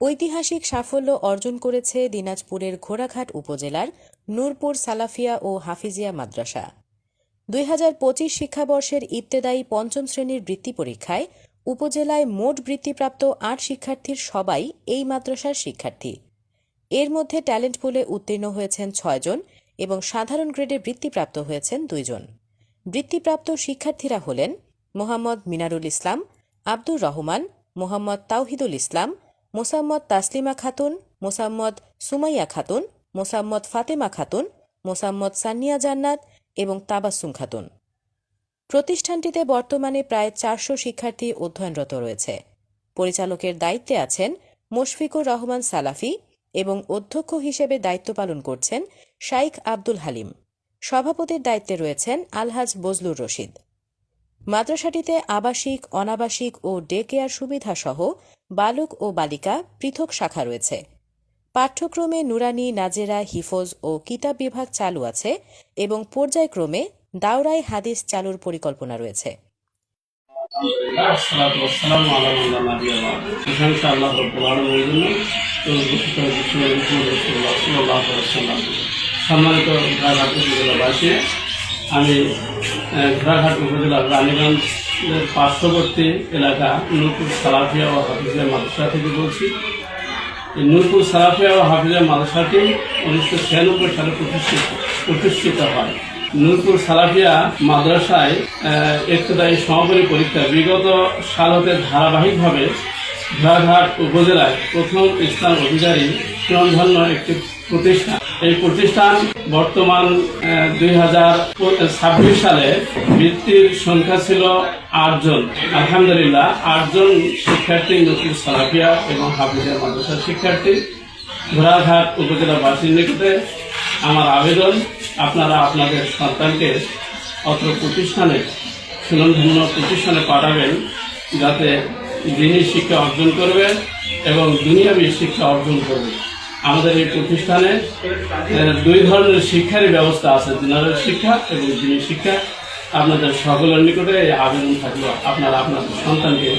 ঐতিহাসিক সাফল্য অর্জন করেছে দিনাজপুরের ঘোড়াঘাট উপজেলার নূরপুর সালাফিয়া ও হাফিজিয়া মাদ্রাসা। ২০২৫ শিক্ষাবর্ষের ইবতেদায়ী পঞ্চম শ্রেণীর বৃত্তি পরীক্ষায় উপজেলায় মোট বৃত্তিপ্রাপ্ত ৮ শিক্ষার্থীর সবাই এই মাদ্রাসার শিক্ষার্থী। এর মধ্যে ট্যালেন্ট পুলে উত্তীর্ণ হয়েছেন ৬ জন এবং সাধারণ গ্রেডে বৃত্তিপ্রাপ্ত হয়েছেন ২ জন। বৃত্তিপ্রাপ্ত শিক্ষার্থীরা হলেন মোহাম্মদ মিনারুল ইসলাম, আব্দুর রহমান, মোহাম্মদ তাওহিদুল ইসলাম, মোসাম্মদ তাসলিমা খাতুন, মোসাম্মদ সুমাইয়া খাতুন, মোসাম্মদ ফাতেমা খাতুন, মোসাম্মদ সান্নিয়া জান্নাত এবং তাবাসসুম খাতুন। প্রতিষ্ঠানটিতে বর্তমানে প্রায় ৪০০ শিক্ষার্থী অধ্যয়নরত রয়েছে। পরিচালকের দায়িত্বে আছেন মুশফিকুর রহমান সালাফি এবং অধ্যক্ষ হিসেবে দায়িত্ব পালন করছেন শাইখ আব্দুল হালিম। সভাপতির দায়িত্বে রয়েছেন আলহাজ বজলুর রশিদ। মাদ্রাসাটিতে আবাসিক, অনাবাসিক ও ডে কেয়ার সুবিধাসহ বালক ও বালিকা পৃথক শাখা রয়েছে। পাঠ্যক্রমে নুরানি, নাজেরা, হিফজ ও কিতাব বিভাগ চালু আছে এবং পর্যায়ক্রমে দাওরায়ে হাদিস চালুর পরিকল্পনা রয়েছে। সম্মানিত ঘোড়াঘাট উপজেলাবাসী, আমি ঘোড়াঘাট উপজেলার রানীগঞ্জের পার্শ্ববর্তী এলাকা নূরপুর সালাফিয়া ও হাফিজিয়া মাদ্রাসা থেকে বলছি। এই নূরপুর সালাফিয়া ও হাফিজিয়া মাদ্রাসাটি 1996 সালে প্রতিষ্ঠিত হয়। নূরপুর সালাফিয়া মাদ্রাসায় ইবতেদায়ী সমাপনী পরীক্ষা বিগত সাল হতে ধারাবাহিকভাবে ঘোড়াঘাট উপজেলায় প্রথম স্থান অধিকারী সুনামধন্য একটি প্রতিষ্ঠান। এই প্রতিষ্ঠান বর্তমান 2026 সালে বৃত্তির সংখ্যা ছিল 8 জন। আলহামদুলিল্লাহ 8 জন শিক্ষার্থী নূরপুর সালাফিয়া এবং হাফিজিয়া মাদ্রাসার শিক্ষার্থী। ঘোড়াঘাট উপজেলাবাসীর নিকটে আমার আবেদন, আপনারা আপনাদের সন্তানকে অত্র প্রতিষ্ঠানে, সুনামধন্য প্রতিষ্ঠানে পাঠাবেন, যাতে দিনী শিক্ষা অর্জন করবে এবং দুনিয়াবী শিক্ষা অর্জন করবে। আমাদের এই প্রতিষ্ঠানে 2 ধরনের শিক্ষারই ব্যবস্থা আছে, দিনারের শিক্ষা এবং দিনী শিক্ষা। আপনাদের সকলের নিকটে এই আবেদন থাকলো, আপনারা আপনাদের সন্তানকে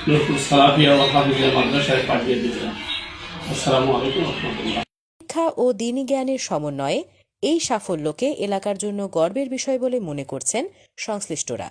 নূরপুর সালাফিয়া ও হাফিজিয়া মাদ্রাসায় পাঠিয়ে দিবেন। আসসালামু আলাইকুম ওয়া রাহমাতুল্লাহ। শিক্ষা ও দ্বীনি জ্ঞানের সমন্বয়ে এই সাফল্যকে এলাকার জন্য গর্বের বিষয় বলে মনে করছেন সংশ্লিষ্টরা।